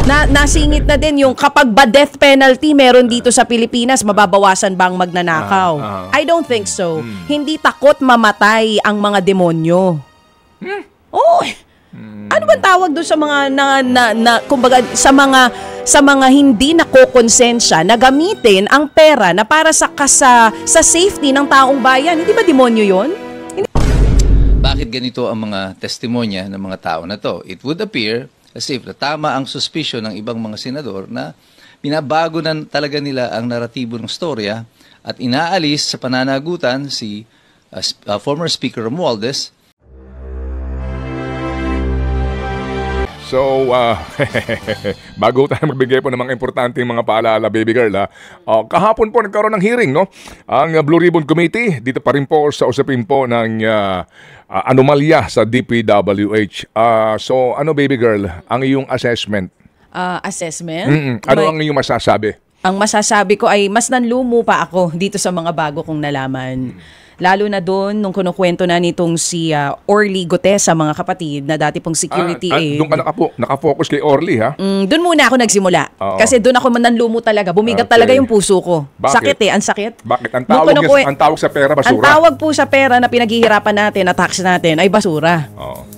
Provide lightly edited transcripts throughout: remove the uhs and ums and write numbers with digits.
Nasingit na din yung kapag ba death penalty meron dito sa Pilipinas, mababawasan ba ang magnanakaw? I don't think so. Hindi takot mamatay ang mga demonyo. Oh, ano bang tawag doon sa mga kumbaga sa mga hindi nakokonsensya na gamitin ang pera na para sa safety ng taong bayan? Hindi ba demonyo 'yon? Bakit ganito ang mga testimonya ng mga tao na to? It would appear as if tama ang suspicion ng ibang mga senador na binabago na talaga nila ang naratibo ng storya at inaalis sa pananagutan si former Speaker Romualdez. So, bago tayo magbigay po ng mga importanteng mga paalala, baby girl, kahapon po nagkaroon ng hearing, no? Ang Blue Ribbon Committee, dito pa rin po sa usapin po ng anomalya sa DPWH. So, ano baby girl, ang iyong assessment? Assessment? Ano ang iyong masasabi? Ang masasabi ko ay mas nanlumo pa ako dito sa mga bago kong nalaman. Lalo na doon, nung kinukwento na nitong si Orly Gutesa, mga kapatid, na dati pong security aide. Doon ka nakafocus kay Orly, ha? Doon muna ako nagsimula. Kasi doon ako nanlumo talaga. Bumigat talaga yung puso ko. Bakit? Sakit ang sakit. Bakit? Ang tawag sa pera, basura? Ang tawag po sa pera na pinaghihirapan natin, na tax natin, ay basura.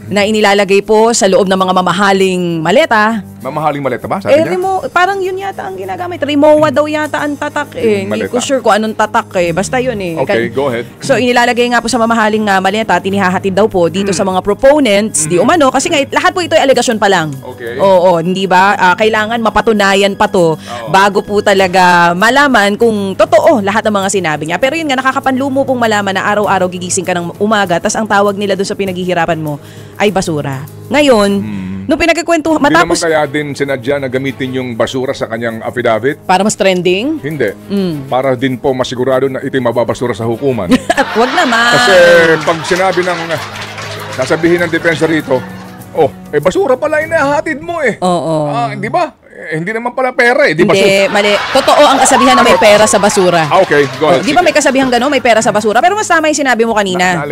Na inilalagay po sa loob ng mga mamahaling maleta. Mamahaling maleta ba? Sabi niya? Parang yun yata ang ginagamit. Rimowa daw yata ang tatak eh. Hindi ko sure kung anong tatak eh. Basta yun eh. Okay, go ahead. So inilalagay nga po sa mamahaling maleta at inihahatid daw po dito sa mga proponents, di umano, kasi nga lahat po ito ay alegasyon pa lang. Okay. Oo, hindi ba? Kailangan mapatunayan pa to bago po talaga malaman kung totoo lahat ng mga sinabi niya. Pero yun nga, nakakapanlumo pong malaman na araw-araw gigising ka ng umaga, tas ang tawag nila doon sa pinaghihirapan mo ay basura. Ngayon, nung pinagkikwentuhan, matapos... Hindi naman kaya din sinadya na gamitin yung basura sa kanyang affidavit? Para mas trending? Hindi. Para din po masigurado na ito'y mababasura sa hukuman. Wag naman. Kasi pag sinabi ng... sasabihin ng depensa rito, basura pala inahatid mo eh. Oo. Di ba? Hindi naman pala pera eh. Hindi, mali. Totoo ang kasabihan na may pera sa basura. Okay, go ahead. Di ba may kasabihan gano'n, may pera sa basura? Pero mas tama yung sinabi mo kanina.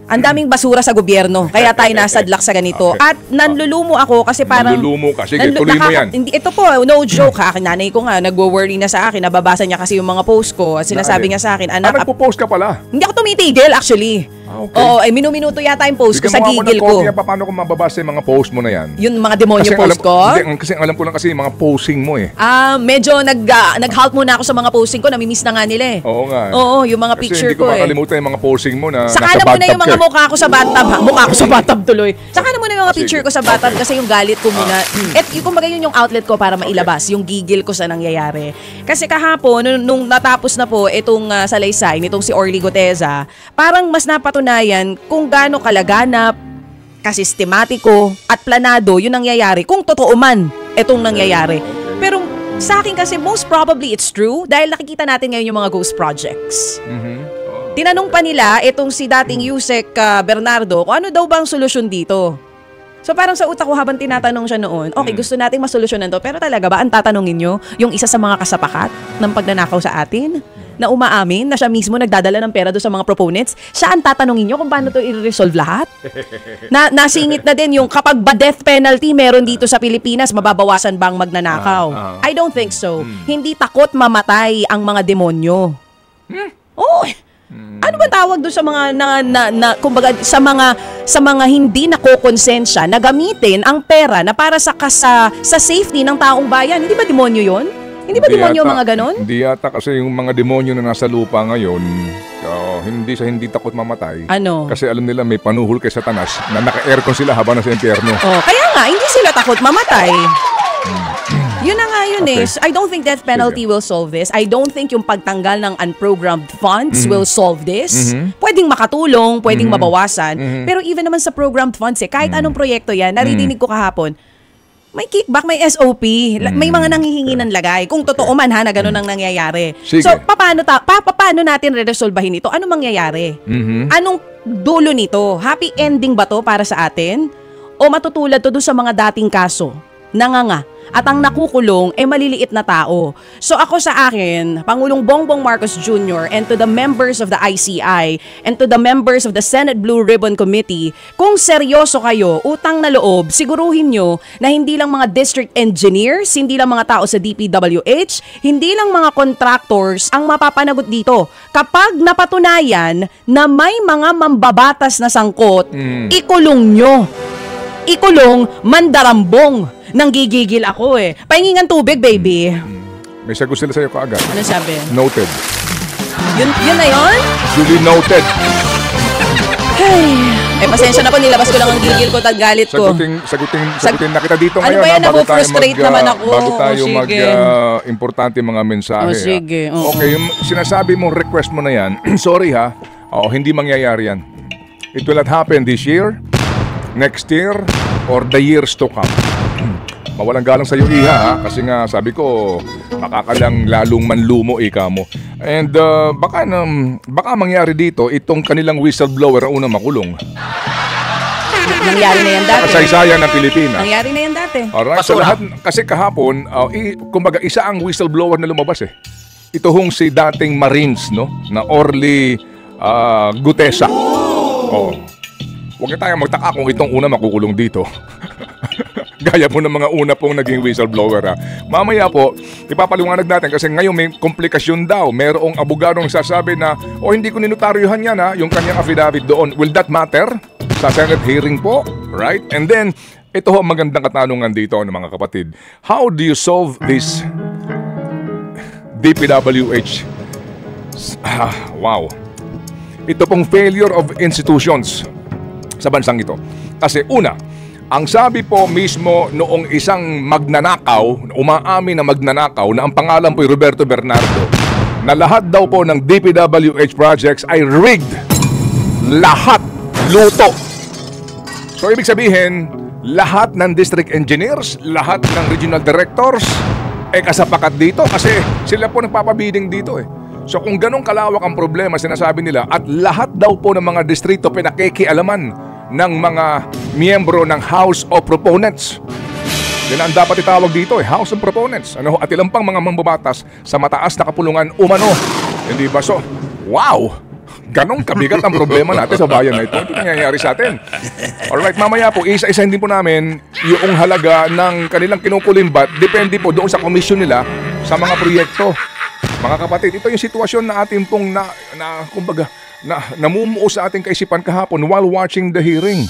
Ang daming basura sa gobyerno. Kaya tayo nasadlak sa ganito. Okay. At nanlulumo ako kasi parang... Nanlulumo ka. Sige, tuloy mo yan. Ito po, no joke ha. Nanay ko nga, nagwo-worry na sa akin. Nababasa niya kasi yung mga post ko. At sinasabi niya sa akin, anak... nagpo-post ka pala? Hindi ako tumitigil actually. Okay. Oo, minuminuto yata yung post ko sa gigil ko. Paano ko mababasa yung mga post mo na yan? Yung mga demonyo post ko? Kasi alam ko lang kasi yung mga posting mo eh. Medyo nag-halt muna ako sa mga posting ko. Namimiss na nga nila eh. Oo nga. Oo, yung mga picture ko eh. Kasi hindi ko makalimutan yung mga posting mo na saka na muna yung mga mukha ko sa bathtub. Mukha ko sa bathtub tuloy. Saka na muna yung mga picture ko sa bathtub kasi yung galit ko muna. At kumbaga yun yung outlet ko para mailabas. Yung gigil ko sa nangyayari. Kasi kahapon, nung natapos na po itong salaysay, nitong si Orly Gutesa, parang mas napatunayan kung gaano kalaganap, kasistematiko, at planado yung nangyayari. Kung totoo man itong nangyayari. Pero sa akin kasi most probably it's true dahil nakikita natin ngayon yung mga ghost projects. Tinanong pa nila itong si dating Yusek Bernardo kung ano daw bang solusyon dito. So parang sa utak ko habang tinatanong siya noon, okay, gusto nating masolusyonan to, pero talaga ba ang tatanungin nyo yung isa sa mga kasapakat ng pagnanakaw sa atin? Na umaamin na siya mismo nagdadala ng pera doon sa mga proponents? Siya ang tatanungin nyo kung paano to i-resolve lahat? Nasingit na din yung kapag ba death penalty meron dito sa Pilipinas, mababawasan ba ang magnanakaw? I don't think so. Hindi takot mamatay ang mga demonyo. Ano ba tawag doon sa mga kumbaga sa mga hindi nakokonsensya na gamitin ang pera na para sa safety ng taong bayan? Hindi ba demonyo 'yon? Hindi ba demonyo mga ganon? Hindi yata kasi yung mga demonyo na nasa lupa ngayon, hindi takot mamatay. Ano? Kasi alam nila may panuhol kay Satanas na naka-aircon sila habang nasa impyerno. Kaya nga hindi sila takot mamatay. Yun na nga yun eh. I don't think death penalty will solve this. I don't think yung pagtanggal ng unprogrammed funds will solve this. Pwedeng makatulong, pwedeng mabawasan. Pero even naman sa programmed funds kahit anong proyekto yan, naririnig ko kahapon, may kickback, may SOP, may mga nanghihingi ng lagay. Kung totoo man na ganun ang nangyayari. Sige. So, paano natin re-resolbahin ito? Anong mangyayari? Anong dulo nito? Happy ending ba to para sa atin? O matutulad to doon sa mga dating kaso? Nanganga. at ang nakukulong maliliit na tao. So ako sa akin, Pangulong Bongbong Marcos Jr. and to the members of the ICI and to the members of the Senate Blue Ribbon Committee, kung seryoso kayo, utang na loob, siguruhin nyo na hindi lang mga district engineers, hindi lang mga tao sa DPWH, hindi lang mga contractors ang mapapanagot dito. Kapag napatunayan na may mga mambabatas na sangkot, ikulong nyo. Ikulong, mandarambong. Nanggigigil ako Pahingingan tubig, baby. May sagot sila sa'yo kaagad. Ano sabi? Noted. Yun na yun? Duly noted. Hey. Pasensya na po, nilabas ko lang ang gigil ko at galit ko. Sagutin na kita dito ano ngayon. Ano ba yan? Napo-frustrate naman ako. Bago tayo importante mga mensahe. Sige. Okay, yung sinasabi mong request mo na yan, sorry ha, hindi mangyayari yan. It will not happen this year, next year, or the years to come. Mawalang galang sa iyo, Iha, ha? Kasi nga, sabi ko, makakalang lalong manlumo, ika mo. And baka mangyari dito, itong kanilang whistleblower ang unang makulong. Nangyari na yan dati. Kasaysayan ng Pilipinas. Nangyari na yan dati. Alright, so lahat, kasi kahapon, kumbaga, isa ang whistleblower na lumabas Ito hong si dating Marines, no? Na Orly Gutesa. Huwag na tayo magtaka kung itong una makukulong dito. Gaya po ng mga una pong naging whistleblower. Mamaya po, ipapaliwanag natin kasi ngayon may komplikasyon daw. Merong abogadong sasabi na, hindi ko ninotaryuhan yan yung kanyang affidavit doon. Will that matter? Sa Senate hearing po, right? And then, ito ho magandang katanungan dito ng mga kapatid. How do you solve this DPWH? Wow. Ito pong failure of institutions sa bansang ito. Kasi una, ang sabi po mismo noong isang magnanakaw, umaamin na magnanakaw na ang pangalan po'y Roberto Bernardo, na lahat daw po ng DPWH projects ay rigged. Lahat. Luto. So ibig sabihin, lahat ng district engineers, lahat ng regional directors, kasapakat dito kasi sila po nagpapabidding dito So kung ganong kalawak ang problema, sinasabi nila, at lahat daw po ng mga distrito pinakikialaman ng mga miyembro ng House of Proponents. Yan ang dapat itawag dito House of Proponents. At ilang pang mga mambabatas sa mataas na kapulungan umano. Hindi ba? So, wow! Ganong kabigat ang problema natin sa bayan na ito. Ito nangyayari sa atin. Alright, mamaya po, isa-isahin din po namin yung halaga ng kanilang kinukulimbat. Depende po doon sa komisyon nila sa mga proyekto. Mga kapatid, ito yung sitwasyon na ating pong namumuo sa ating kaisipan kahapon while watching the hearing.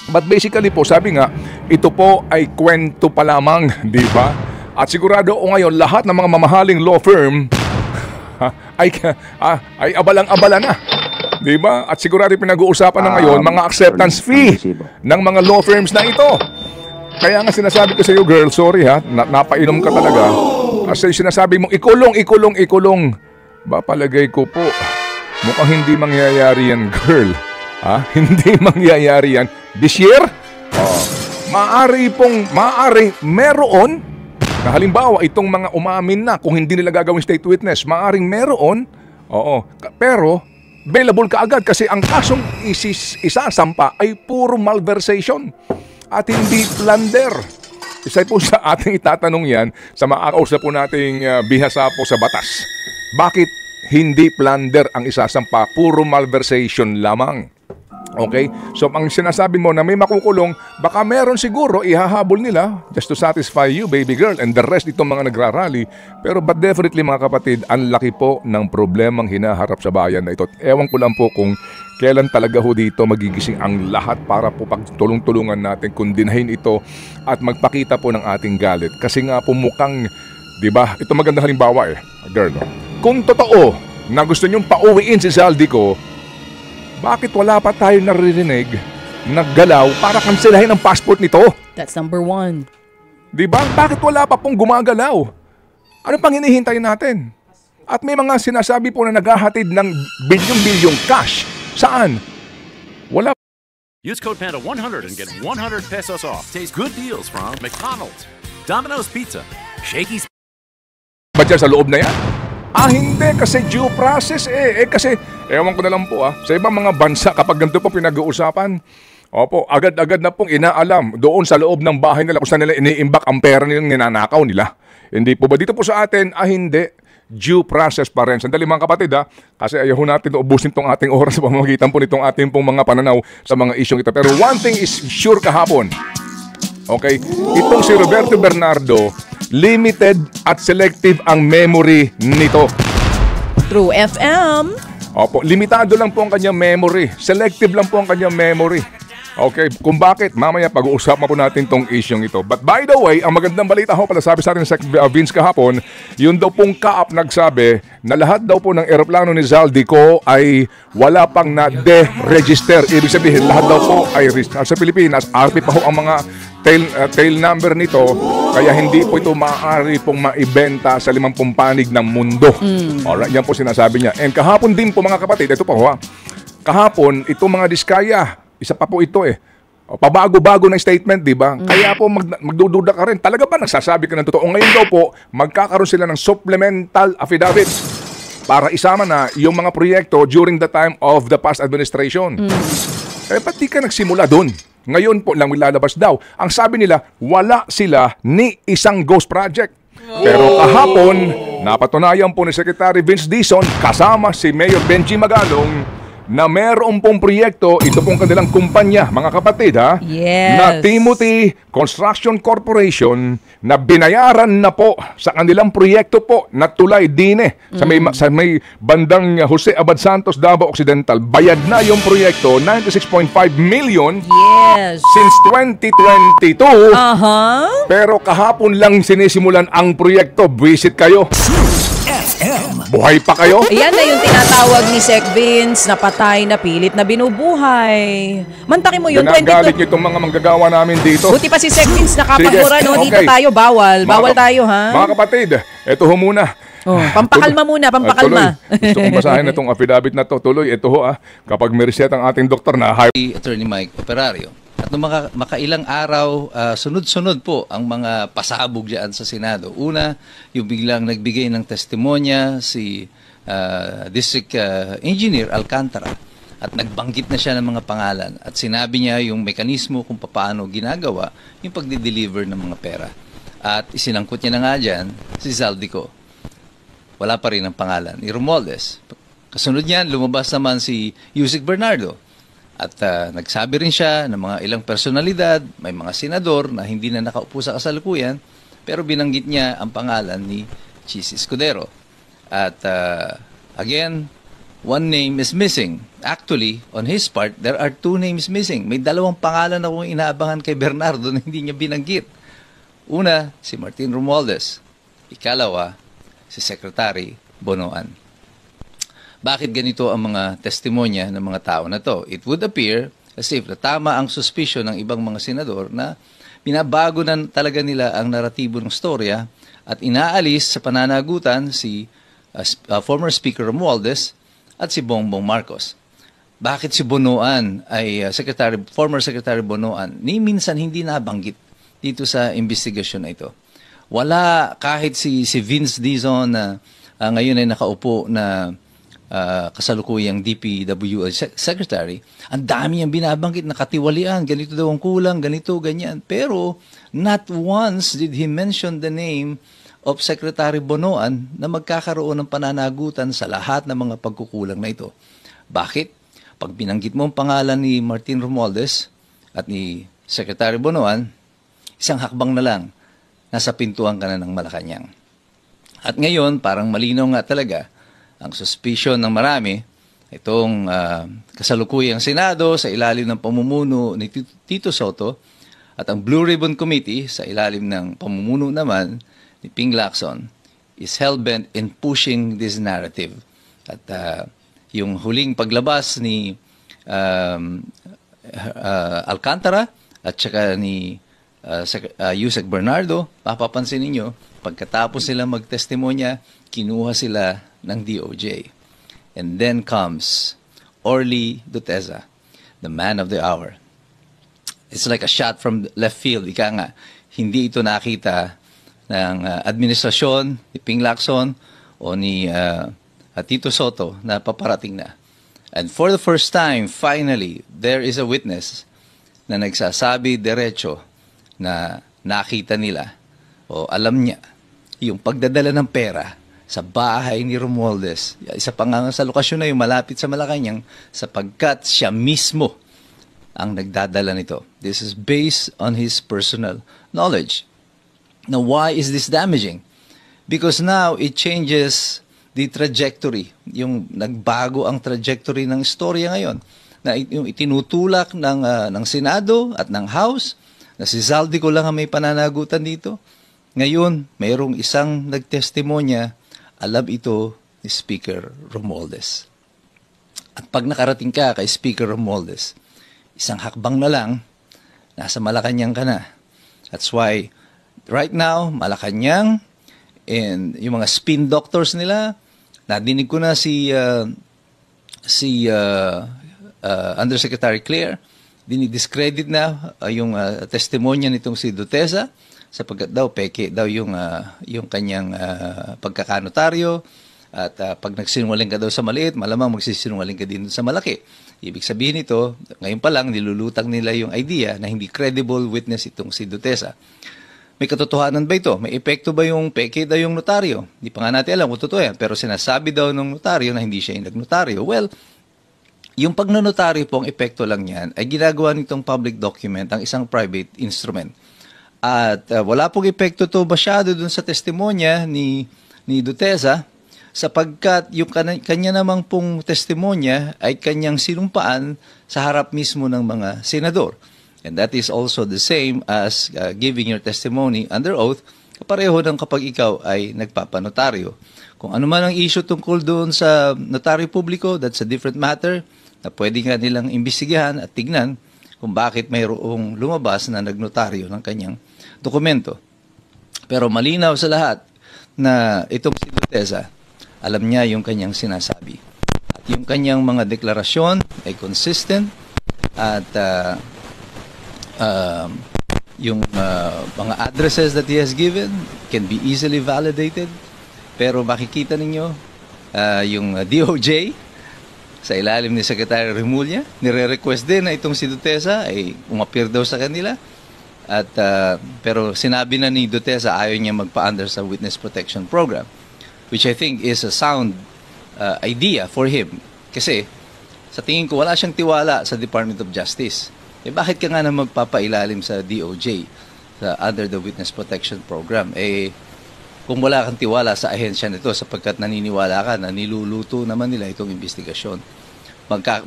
But basically po, sabi nga, ito po ay kwento pa lamang, di ba? At sigurado ngayon, lahat ng mga mamahaling law firm ay abalang-abala na. Di ba? At sigurado pinag-uusapan na ngayon mga acceptance fee ng mga law firms na ito. Kaya nga sinasabi ko sa iyo, girl, sorry napainom ka talaga. Kasi sinasabi mo, ikulong. Ba, palagay ko po, mukhang hindi mangyayari yan, girl. Hindi mangyayari yan. This year? Maaari meron na halimbawa itong mga umamin na kung hindi nila gagawin state witness, maaring meron. Pero available ka agad kasi ang kasong isasampa ay puro malversation at hindi plunder. Isa po sa ating itatanong yan sa makakausap po nating bihasa po sa batas. Bakit hindi plunder ang isasampa? Puro malversation lamang. Okay? So, ang sinasabi mo na may makukulong, baka meron siguro, ihahabol nila just to satisfy you, baby girl, and the rest itong mga nagrarally. Pero but definitely, mga kapatid, ang laki po ng problemang hinaharap sa bayan na ito. Ewan ko lang po kung kailan talaga ho dito magigising ang lahat para po pagtulong-tulungan natin, kundinahin ito at magpakita po ng ating galit. Kasi nga po mukhang, di ba, ito magandang halimbawa girl. Kung totoo na gusto nyong pauwiin si Zaldico, bakit wala pa tayo naririnig naggalaw para kanselahin ang passport nito? That's number one. Diba? Bakit wala pa pong gumagalaw? Ano pang hinihintay natin? At may mga sinasabi po na naghahatid ng bilyong-bilyong cash. Saan? Wala. Use code PANDA100 and get 100 pesos off. Taste good deals from McDonald's, Domino's Pizza, Shakey's. Ba dyan sa loob na yan? Hindi, kasi due process kasi, ewan ko na lang po sa ibang mga bansa kapag ganito po pinag-uusapan, Opo, agad-agad na pong inaalam doon sa loob ng bahay nila kung saan nila iniimbak ang pera nilang ninanakaw nila. Hindi po ba? Dito po sa atin, hindi. Due process pa rin. Sandali mga kapatid kasi ayaw natin ubusin tong ating oras sa pamamagitan po nitong ating pong mga pananaw sa mga isyong ito. Pero one thing is sure kahapon, okay, itong si Roberto Bernardo, limited at selective ang memory nito. True FM. Opo, limitado lang po ang kanyang memory. Selective lang po ang kanyang memory. Okay, kung bakit, mamaya pag-uusapan po natin tong isyong ito. But by the way, ang magandang balita pala sabi sa atin sa Vince kahapon, yun daw pong kaap nagsabi na lahat daw po ng eroplano ni Zaldico ay wala pang na-de-register. Ibig sabihin, lahat daw po ay sa Pilipinas, RP pa ho ang mga tail number nito, kaya hindi po ito maaari pong maibenta sa 50 panig ng mundo. Alright, yan po sinasabi niya. And kahapon din po mga kapatid, ito po kahapon, itong mga diskaya, isa pa po ito pabago-bago na statement, di ba? Kaya po magdududa ka rin. Talaga ba nagsasabi ka ng totoo? Ngayon daw po, magkakaroon sila ng supplemental affidavit para isama na yung mga proyekto during the time of the past administration. Ba't di ka nagsimula doon? Ngayon po lang ilalabas daw. Ang sabi nila, wala sila ni isang ghost project. Pero kahapon, napatunayan po ni Secretary Vince Dizon kasama si Mayor Benji Magalong na meron pong proyekto, ito pong kanilang kumpanya, mga kapatid Yes. na Timothy Construction Corporation na binayaran na po sa kanilang proyekto po na tulay dine sa may bandang Jose Abad Santos, Davao Occidental. Bayad na yung proyekto, 96.5 million Yes. since 2022. Pero kahapon lang sinisimulan ang proyekto. Visit kayo. Buhay pa kayo? Ayan na yung tinatawag ni Sec Vince na patay na pilit na binubuhay. Mantakin mo yun, Ginagalit niyo itong mga manggagawa namin dito. Buti pa si Sec Vince nakapagmura, no? Dito Okay. tayo, bawal. Bawal tayo, ha? Mga kapatid, ito ho muna. Pampakalma muna, pampakalma. Tuloy. Gusto kong basahin na itong affidavit na to. Tuloy, ito ho kapag may reset ang ating doktor na Attorney Mike Operario. At nung makailang araw, sunod-sunod po ang mga pasabog dyan sa Senado. Una, yung biglang nagbigay ng testimonya si District Engineer Alcantara. At nagbanggit na siya ng mga pangalan. At sinabi niya yung mekanismo kung paano ginagawa yung pagdi-deliver ng mga pera. At isinangkot niya na nga dyan si Zaldico. Wala pa rin ang pangalan ni Romualdez. Kasunod niyan, lumabas naman si Yusek Bernardo. At nagsabi rin siya ng mga ilang personalidad, may mga senador na hindi na nakaupo sa kasalukuyan, pero binanggit niya ang pangalan ni Chis Escudero. At again, one name is missing. Actually, on his part, there are two names missing. May dalawang pangalan na akong inaabangan kay Bernardo na hindi niya binanggit. Una, si Martin Romualdez. Ikalawa, si Secretary Bonoan. Bakit ganito ang mga testimonya ng mga tao na to? It would appear as if tama ang suspicion ng ibang mga senador na binabago na talaga nila ang naratibo ng storya at inaalis sa pananagutan si former Speaker Romualdez at si Bongbong Marcos. Bakit si Bonoan ay former Secretary Bonoan ni minsan hindi nabanggit dito sa investigasyon na ito? Wala kahit si Vince Dizon na ngayon ay nakaupo na kasalukuyang DPWH Secretary, ang dami niyang binabanggit na katiwalian, ganito daw ang kulang, ganito, ganyan. Pero not once did he mention the name of Secretary Bonoan na magkakaroon ng pananagutan sa lahat ng mga pagkukulang na ito. Bakit? Pag binanggit mo ang pangalan ni Martin Romualdez at ni Secretary Bonoan, isang hakbang na lang, nasa pintuan ka na ng Malacanang. At ngayon, parang malinaw nga talaga, ang suspicion ng marami, itong kasalukuyang Senado sa ilalim ng pamumuno ni Tito Soto at ang Blue Ribbon Committee sa ilalim ng pamumuno naman ni Ping Lacson is hell-bent in pushing this narrative. At yung huling paglabas ni Alcantara at saka ni Yusek Bernardo, papapansin ninyo, pagkatapos sila magtestimonya, kinuha sila ng DOJ. And then comes Orly Duteza, the man of the hour. It's like a shot from left field. Ika nga, hindi ito nakita ng administrasyon ni Ping Lacson o ni Tito Soto na paparating na. And for the first time, finally, there is a witness na nagsasabi diretso na nakita nila o alam niya yung pagdadala ng pera sa bahay ni Romualdez. Isa pa nga sa lokasyon na yung malapit sa Malacanang sapagkat siya mismo ang nagdadala nito. This is based on his personal knowledge. Now, why is this damaging? Because now it changes the trajectory. Yung nagbago ang trajectory ng istorya ngayon. Na yung itinutulak ng Senado at ng House, na si Zaldico lang ang may pananagutan dito. Ngayon, mayroong isang nagtestimonya, alam ito ni Speaker Romualdez. At pag nakarating ka kay Speaker Romualdez, isang hakbang na lang, nasa Malacanang ka na. That's why, right now, Malacanang, and yung mga spin doctors nila, nadinig ko na si Undersecretary Claire, dinidiscredit na yung testimonya nitong si Dutesa, sapagkat daw, peke daw yung kanyang pagkakanotaryo, at pag nagsinungaling ka daw sa maliit, malamang magsisinungaling ka din sa malaki. Ibig sabihin nito, ngayon pa lang, nilulutang nila yung idea na hindi credible witness itong si Dutesa. May katotohanan ba ito? May epekto ba yung peke daw yung notaryo? Hindi pa nga natin alam kung totoo yan. Pero sinasabi daw ng notaryo na hindi siya yung nagnotaryo. Well, yung pagnonotaryo po, ang epekto lang yan, ay ginagawa nitong public document ang isang private instrument. At wala pong epekto to masyado dun sa testimonya ni Dutesa, sapagkat yung kanya namang pong testimonya ay kanyang sinumpaan sa harap mismo ng mga senador. And that is also the same as giving your testimony under oath, kapareho ng kapag ikaw ay nagpapanotaryo. Kung ano man ang issue tungkol doon sa notaryo publiko, that's a different matter na pwede nga nilang imbestigahan at tignan kung bakit mayroong lumabas na nagnotaryo ng kanyang dokumento. Pero malinaw sa lahat na itong si Dutesa, alam niya yung kanyang sinasabi. At yung kanyang mga deklarasyon ay consistent at yung mga addresses that he has given can be easily validated. Pero makikita ninyo yung DOJ sa ilalim ni Secretary Remulla, nire-request din na itong si Dutesa ay umapir daw sa kanila. At pero sinabi na ni Dutesa ayaw niya magpa-under sa Witness Protection Program, which I think is a sound idea for him. Kasi sa tingin ko wala siyang tiwala sa Department of Justice. Eh bakit ka nga na magpapailalim sa DOJ under the Witness Protection Program? Eh kung wala kang tiwala sa ahensya nito sapagkat naniniwala ka na niluluto naman nila itong investigasyon.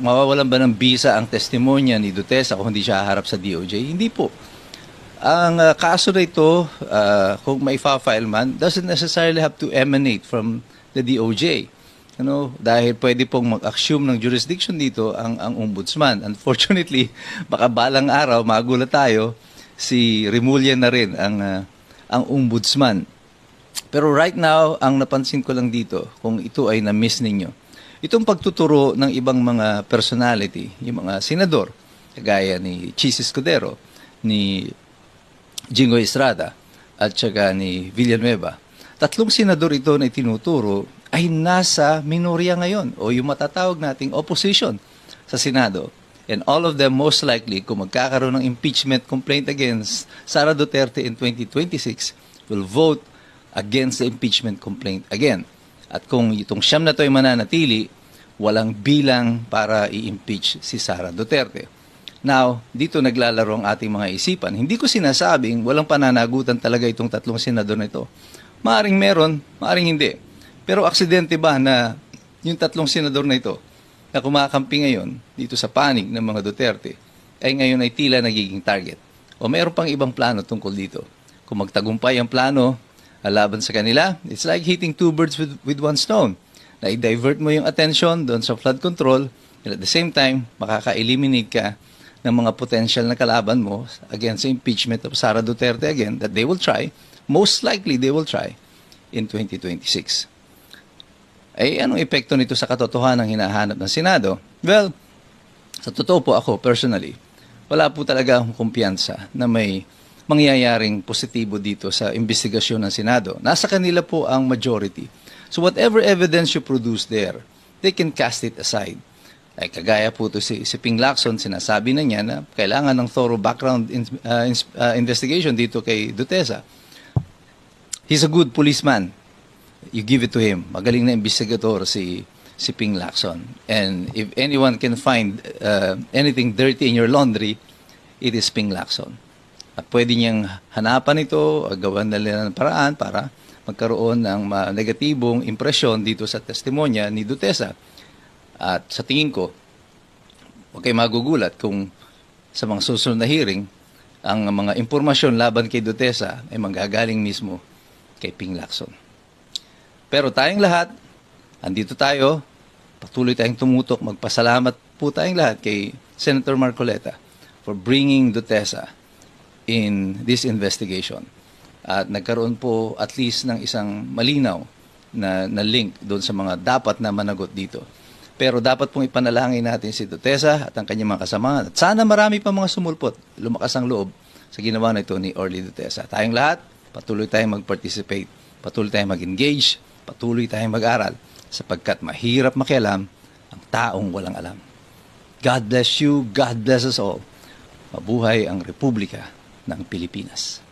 Mawawalan ba ng bisa ang testimonya ni Dutesa kung hindi siya haharap sa DOJ? Hindi po. Ang kaso na ito, kung maifa-file man, doesn't necessarily have to emanate from the DOJ. Dahil pwede pong mag-assume ng jurisdiction dito ang ombudsman. Unfortunately, baka balang araw, magulat tayo, si Remulla na rin ang ombudsman. Pero right now, ang napansin ko lang dito, kung ito ay na-miss ninyo, itong pagtuturo ng ibang mga personality, yung mga senador, kagaya ni Chis Escudero, ni Jingoy Estrada, at saka ni Villanueva. Tatlong senador ito na itinuturo ay nasa minorya ngayon o yung matatawag nating opposition sa Senado. And all of them most likely, kung magkakaroon ng impeachment complaint against Sara Duterte in 2026, will vote against the impeachment complaint again. At kung itong siyam na ito ay mananatili, walang bilang para i-impeach si Sara Duterte. Now, dito naglalaro ang ating mga isipan. Hindi ko sinasabing walang pananagutan talaga itong tatlong senador na ito. Maaring meron, maaring hindi. Pero aksidente ba na yung tatlong senador na ito na kumakampi ngayon dito sa panig ng mga Duterte ay ngayon ay tila nagiging target? O mayroon pang ibang plano tungkol dito? Kung magtagumpay ang plano laban sa kanila, it's like hitting two birds with one stone. Na i-divert mo yung attention doon sa flood control and at the same time, makaka-eliminate ka ng mga potential na kalaban mo against the impeachment of Sara Duterte again that they will try, most likely they will try in 2026. Ay anong epekto nito sa katotohanan ng hinahanap ng Senado? Well, sa totoo po ako personally, wala po talaga akong kumpiyansa na may mangyayaring positibo dito sa investigasyon ng Senado. Nasa kanila po ang majority. So whatever evidence you produce there, they can cast it aside. Ay kagaya po to si Ping Lacson, sinasabi na niya na kailangan ng thorough background investigation dito kay Dutesa. He's a good policeman. You give it to him. Magaling na investigador si Ping Lacson. And if anyone can find anything dirty in your laundry, it is Ping Lacson. At pwede niyang hanapan ito, gawan na nila ng paraan para magkaroon ng negatibong impresyon dito sa testimonya ni Dutesa. At sa tingin ko, huwag kayo magugulat kung sa mga susunod na hearing, ang mga impormasyon laban kay Dutesa ay manggagaling mismo kay Ping Lacson. Pero tayong lahat, andito tayo, patuloy tayong tumutok, magpasalamat po tayong lahat kay Senator Marcoleta for bringing Dutesa in this investigation. At nagkaroon po at least ng isang malinaw na link doon sa mga dapat na managot dito. Pero dapat pong ipanalangin natin si Dutesa at ang kanyang mga kasamahan. At sana marami pa mga sumulpot, lumakas ang loob sa ginawa na ito ni Orly Dutesa. Tayong lahat, patuloy tayong mag-participate, patuloy tayong mag-engage, patuloy tayong mag-aral sapagkat mahirap makialam ang taong walang alam. God bless you, God bless us all. Mabuhay ang Republika ng Pilipinas.